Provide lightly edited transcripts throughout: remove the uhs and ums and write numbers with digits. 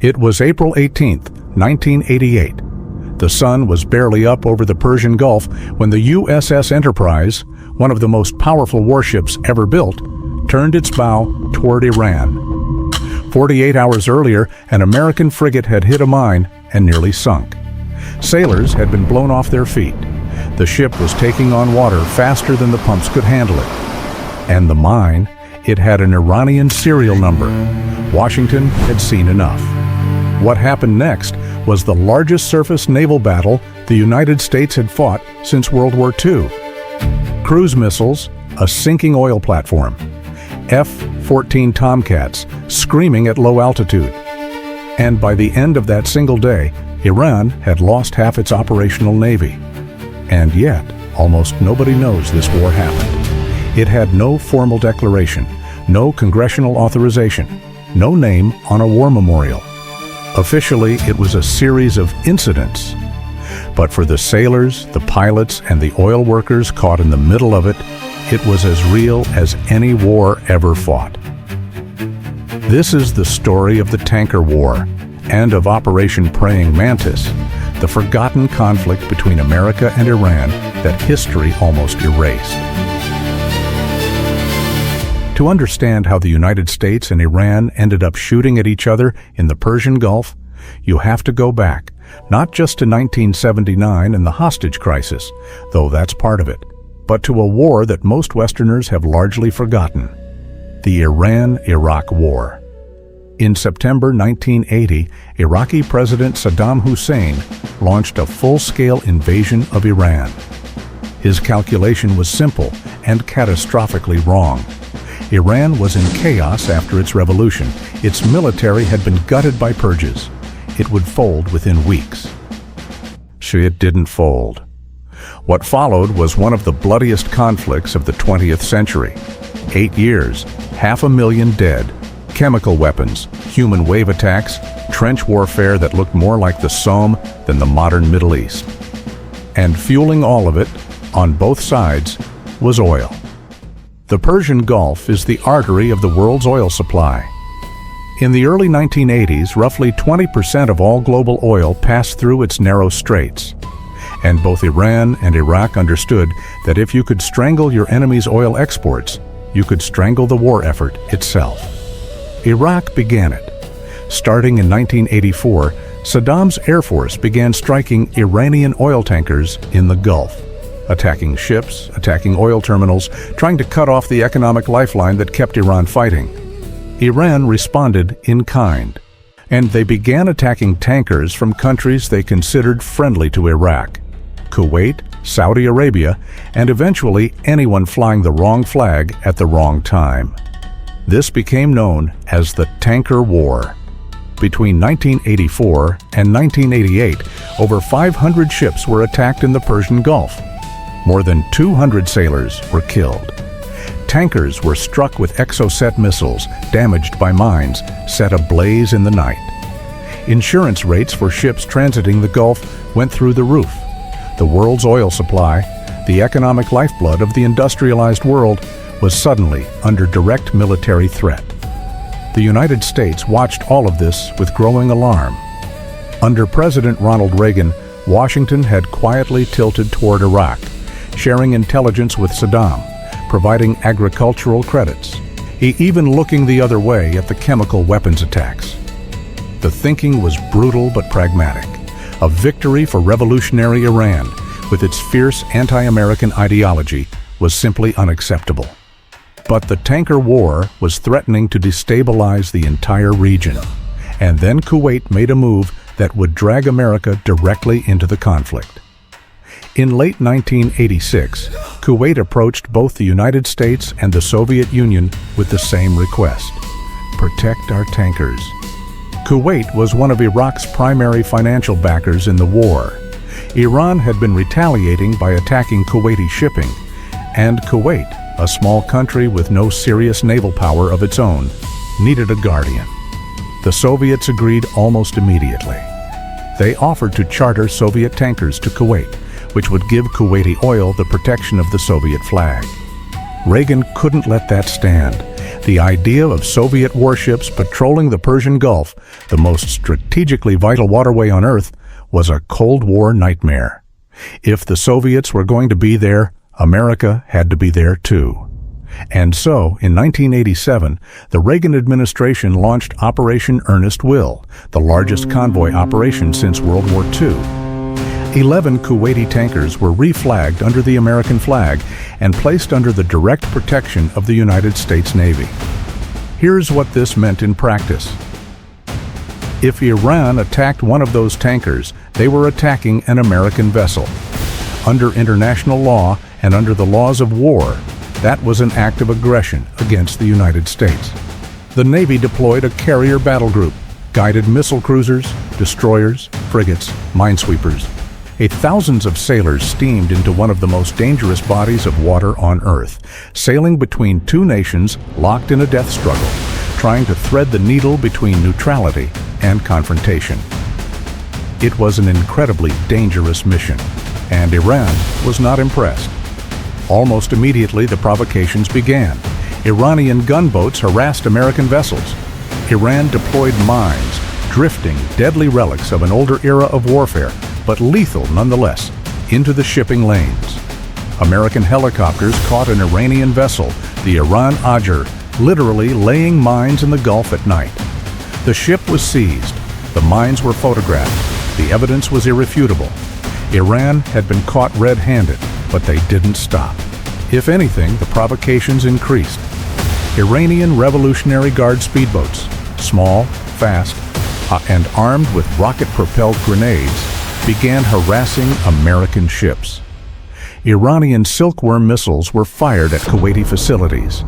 It was April 18, 1988. The sun was barely up over the Persian Gulf when the USS Enterprise, one of the most powerful warships ever built, turned its bow toward Iran. 48 hours earlier, an American frigate had hit a mine and nearly sunk. Sailors had been blown off their feet. The ship was taking on water faster than the pumps could handle it. And the mine, it had an Iranian serial number. Washington had seen enough. What happened next was the largest surface naval battle the United States had fought since World War II. Cruise missiles, a sinking oil platform, F-14 Tomcats screaming at low altitude. And by the end of that single day, Iran had lost half its operational navy. And yet, almost nobody knows this war happened. It had no formal declaration, no congressional authorization, no name on a war memorial. Officially, it was a series of incidents. But for the sailors, the pilots, and the oil workers caught in the middle of it, it was as real as any war ever fought. This is the story of the Tanker War and of Operation Praying Mantis, the forgotten conflict between America and Iran that history almost erased. To understand how the United States and Iran ended up shooting at each other in the Persian Gulf, you have to go back, not just to 1979 and the hostage crisis, though that's part of it, but to a war that most Westerners have largely forgotten, the Iran-Iraq War. In September 1980, Iraqi President Saddam Hussein launched a full-scale invasion of Iran. His calculation was simple and catastrophically wrong. Iran was in chaos after its revolution. Its military had been gutted by purges. It would fold within weeks. It didn't fold. What followed was one of the bloodiest conflicts of the 20th century. 8 years, 500,000 dead, chemical weapons, human wave attacks, trench warfare that looked more like the Somme than the modern Middle East. And fueling all of it, on both sides, was oil. The Persian Gulf is the artery of the world's oil supply. In the early 1980s, roughly 20% of all global oil passed through its narrow straits. And both Iran and Iraq understood that if you could strangle your enemy's oil exports, you could strangle the war effort itself. Iraq began it. Starting in 1984, Saddam's Air Force began striking Iranian oil tankers in the Gulf, attacking ships, attacking oil terminals, trying to cut off the economic lifeline that kept Iran fighting. Iran responded in kind, and they began attacking tankers from countries they considered friendly to Iraq: Kuwait, Saudi Arabia, and eventually anyone flying the wrong flag at the wrong time. This became known as the Tanker War. Between 1984 and 1988, over 500 ships were attacked in the Persian Gulf. More than 200 sailors were killed. Tankers were struck with Exocet missiles, damaged by mines, set ablaze in the night. Insurance rates for ships transiting the Gulf went through the roof. The world's oil supply, the economic lifeblood of the industrialized world, was suddenly under direct military threat. The United States watched all of this with growing alarm. Under President Ronald Reagan, Washington had quietly tilted toward Iraq, sharing intelligence with Saddam, providing agricultural credits, even looking the other way at the chemical weapons attacks. The thinking was brutal but pragmatic, a victory for revolutionary Iran, with its fierce anti-American ideology, was simply unacceptable. But the Tanker War was threatening to destabilize the entire region, and then Kuwait made a move that would drag America directly into the conflict. In late 1986, Kuwait approached both the United States and the Soviet Union with the same request: protect our tankers. Kuwait was one of Iraq's primary financial backers in the war. Iran had been retaliating by attacking Kuwaiti shipping, and Kuwait, a small country with no serious naval power of its own, needed a guardian. The Soviets agreed almost immediately. They offered to charter Soviet tankers to Kuwait, which would give Kuwaiti oil the protection of the Soviet flag. Reagan couldn't let that stand. The idea of Soviet warships patrolling the Persian Gulf, the most strategically vital waterway on Earth, was a Cold War nightmare. If the Soviets were going to be there, America had to be there too. And so, in 1987, the Reagan administration launched Operation Earnest Will, the largest convoy operation since World War II. 11 Kuwaiti tankers were reflagged under the American flag and placed under the direct protection of the United States Navy. Here's what this meant in practice. If Iran attacked one of those tankers, they were attacking an American vessel. Under international law and under the laws of war, that was an act of aggression against the United States. The Navy deployed a carrier battle group, guided missile cruisers, destroyers, frigates, minesweepers. Thousands of sailors steamed into one of the most dangerous bodies of water on Earth, sailing between two nations locked in a death struggle, trying to thread the needle between neutrality and confrontation. It was an incredibly dangerous mission, and Iran was not impressed. Almost immediately, the provocations began. Iranian gunboats harassed American vessels. Iran deployed mines, drifting deadly relics of an older era of warfare, but lethal nonetheless, into the shipping lanes. American helicopters caught an Iranian vessel, the WWII, literally laying mines in the Gulf at night. The ship was seized. The mines were photographed. The evidence was irrefutable. Iran had been caught red-handed, but they didn't stop. If anything, the provocations increased. Iranian Revolutionary Guard speedboats, small, fast, and armed with rocket-propelled grenades, began harassing American ships. Iranian silkworm missiles were fired at Kuwaiti facilities.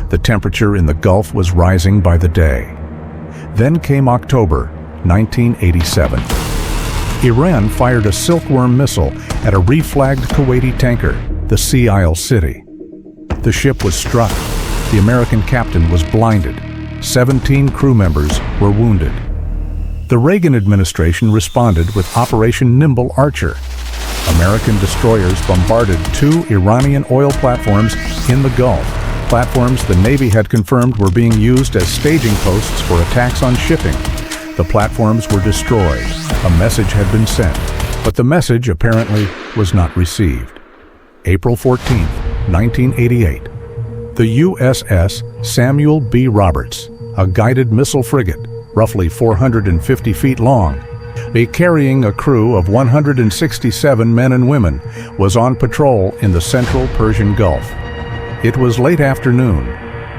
The temperature in the Gulf was rising by the day. Then came October 1987. Iran fired a silkworm missile at a reflagged Kuwaiti tanker, the Sea Isle City. The ship was struck. The American captain was blinded. 17 crew members were wounded. The Reagan administration responded with Operation Nimble Archer. American destroyers bombarded 2 Iranian oil platforms in the Gulf, platforms the Navy had confirmed were being used as staging posts for attacks on shipping. The platforms were destroyed. A message had been sent, but the message apparently was not received. April 14, 1988. The USS Samuel B. Roberts, a guided missile frigate, roughly 450 feet long, carrying a crew of 167 men and women, was on patrol in the central Persian Gulf. It was late afternoon.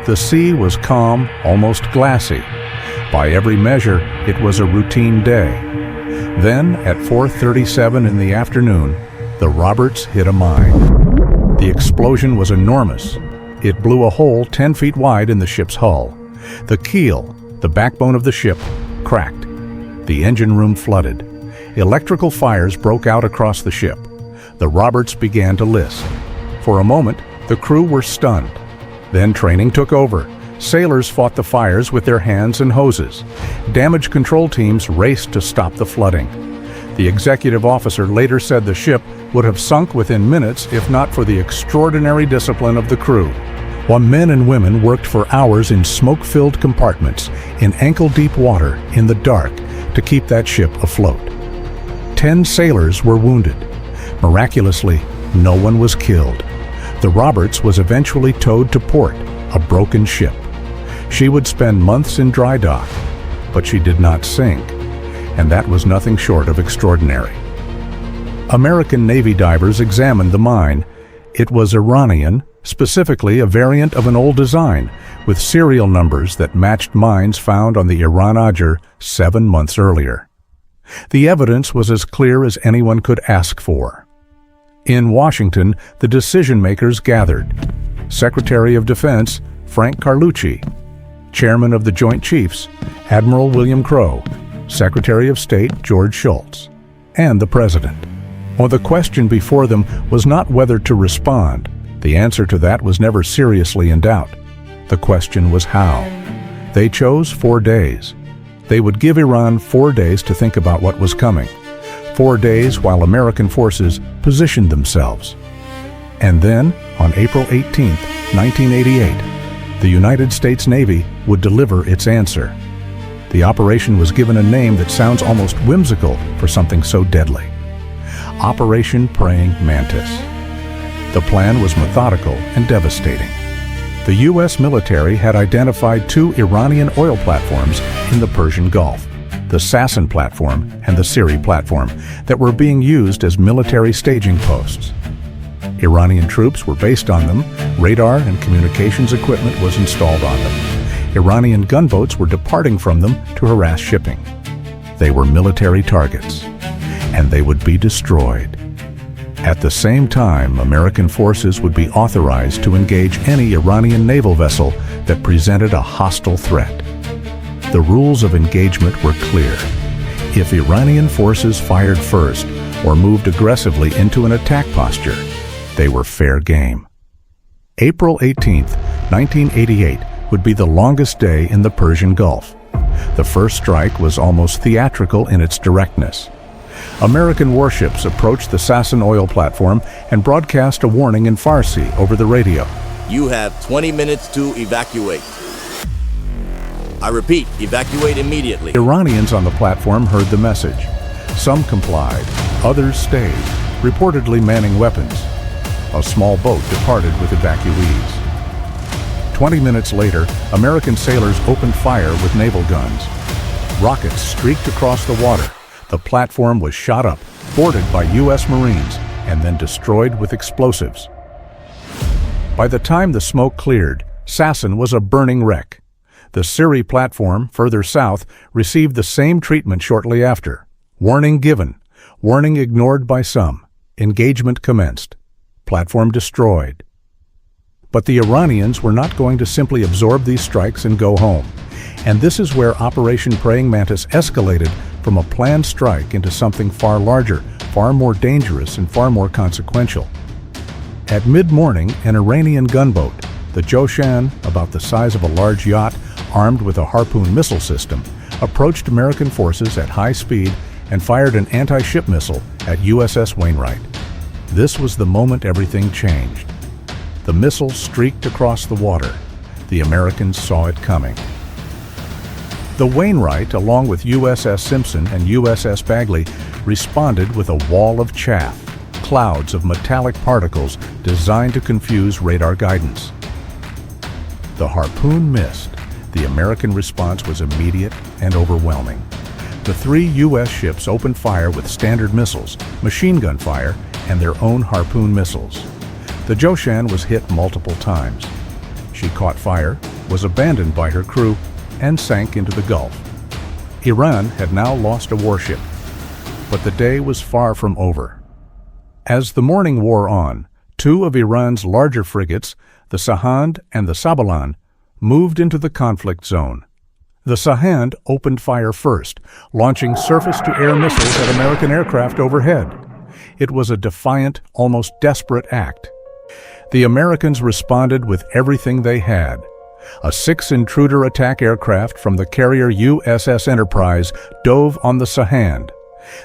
The sea was calm, almost glassy. By every measure, it was a routine day. Then, at 4:37 in the afternoon, the Roberts hit a mine. The explosion was enormous. It blew a hole 10 feet wide in the ship's hull. The keel, the backbone of the ship, cracked. The engine room flooded. Electrical fires broke out across the ship. The Roberts began to list. For a moment, the crew were stunned. Then training took over. Sailors fought the fires with their hands and hoses. Damage control teams raced to stop the flooding. The executive officer later said the ship would have sunk within minutes if not for the extraordinary discipline of the crew. While men and women worked for hours in smoke-filled compartments, in ankle-deep water, in the dark, to keep that ship afloat. 10 sailors were wounded. Miraculously, no one was killed. The Roberts was eventually towed to port, a broken ship. She would spend months in dry dock, but she did not sink, and that was nothing short of extraordinary. American Navy divers examined the mine. It was Iranian, specifically a variant of an old design, with serial numbers that matched mines found on the WWII 7 months earlier. The evidence was as clear as anyone could ask for. In Washington, the decision-makers gathered. Secretary of Defense Frank Carlucci, Chairman of the Joint Chiefs Admiral William Crowe, Secretary of State George Shultz, and the President. Well, the question before them was not whether to respond. The answer to that was never seriously in doubt. The question was how. They chose 4 days. They would give Iran 4 days to think about what was coming. 4 days while American forces positioned themselves. And then, on April 18, 1988, the United States Navy would deliver its answer. The operation was given a name that sounds almost whimsical for something so deadly: Operation Praying Mantis. The plan was methodical and devastating. The U.S. military had identified two Iranian oil platforms in the Persian Gulf, the Sabalan platform and the Artery platform, that were being used as military staging posts. Iranian troops were based on them, radar and communications equipment was installed on them. Iranian gunboats were departing from them to harass shipping. They were military targets, and they would be destroyed. At the same time, American forces would be authorized to engage any Iranian naval vessel that presented a hostile threat. The rules of engagement were clear. If Iranian forces fired first or moved aggressively into an attack posture, they were fair game. April 18, 1988 would be the longest day in the Persian Gulf. The first strike was almost theatrical in its directness. American warships approached the Sabalan oil platform and broadcast a warning in Farsi over the radio. You have 20 minutes to evacuate. I repeat, evacuate immediately. Iranians on the platform heard the message. Some complied, others stayed, reportedly manning weapons. A small boat departed with evacuees. 20 minutes later, American sailors opened fire with naval guns. Rockets streaked across the water. The platform was shot up, boarded by U.S. Marines, and then destroyed with explosives. By the time the smoke cleared, Sabalan was a burning wreck. The Artery platform, further south, received the same treatment shortly after. Warning given. Warning ignored by some. Engagement commenced. Platform destroyed. But the Iranians were not going to simply absorb these strikes and go home. And this is where Operation Praying Mantis escalated from a planned strike into something far larger, far more dangerous, and far more consequential. At mid-morning, an Iranian gunboat, the Joshan, about the size of a large yacht, armed with a Harpoon missile system, approached American forces at high speed and fired an anti-ship missile at USS Wainwright. This was the moment everything changed. The missile streaked across the water. The Americans saw it coming. The Wainwright, along with USS Simpson and USS Bagley, responded with a wall of chaff, clouds of metallic particles designed to confuse radar guidance. The Harpoon missed. The American response was immediate and overwhelming. The three U.S. ships opened fire with standard missiles, machine gun fire, and their own Harpoon missiles. The Joshan was hit multiple times. She caught fire, was abandoned by her crew, and sank into the Gulf. Iran had now lost a warship, but the day was far from over. As the morning wore on, two of Iran's larger frigates, the Sahand and the Sabalan, moved into the conflict zone. The Sahand opened fire first, launching surface-to-air missiles at American aircraft overhead. It was a defiant, almost desperate act. The Americans responded with everything they had. A 6-intruder attack aircraft from the carrier USS Enterprise dove on the Sahand.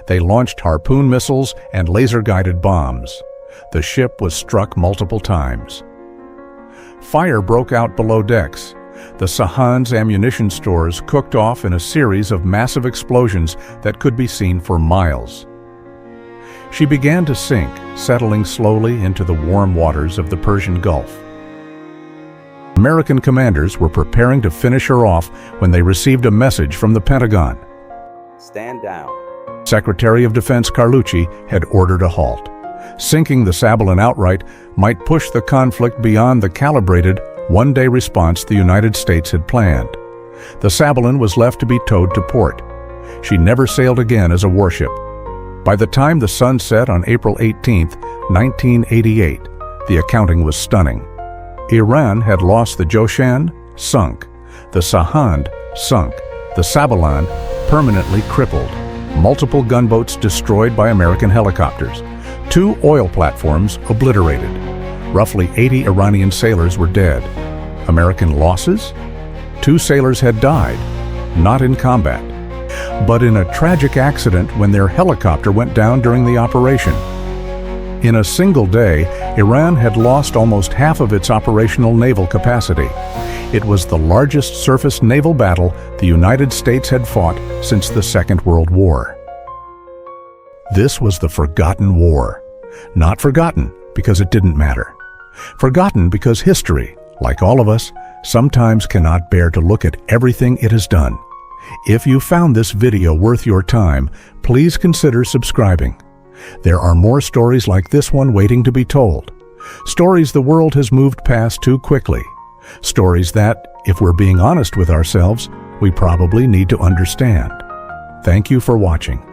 They launched Harpoon missiles and laser-guided bombs. The ship was struck multiple times. Fire broke out below decks. The Sahand's ammunition stores cooked off in a series of massive explosions that could be seen for miles. She began to sink, settling slowly into the warm waters of the Persian Gulf. American commanders were preparing to finish her off when they received a message from the Pentagon. Stand down. Secretary of Defense Carlucci had ordered a halt. Sinking the Sabalan outright might push the conflict beyond the calibrated, one-day response the United States had planned. The Sabalan was left to be towed to port. She never sailed again as a warship. By the time the sun set on April 18, 1988, the accounting was stunning. Iran had lost the Joshan, sunk. The Sahand, sunk. The Sabalan, permanently crippled. Multiple gunboats destroyed by American helicopters. 2 oil platforms obliterated. Roughly 80 Iranian sailors were dead. American losses? 2 sailors had died, not in combat, but in a tragic accident when their helicopter went down during the operation. In a single day, Iran had lost almost half of its operational naval capacity. It was the largest surface naval battle the United States had fought since the Second World War. This was the forgotten war. Not forgotten because it didn't matter. Forgotten because history, like all of us, sometimes cannot bear to look at everything it has done. If you found this video worth your time, please consider subscribing. There are more stories like this one waiting to be told. Stories the world has moved past too quickly. Stories that, if we're being honest with ourselves, we probably need to understand. Thank you for watching.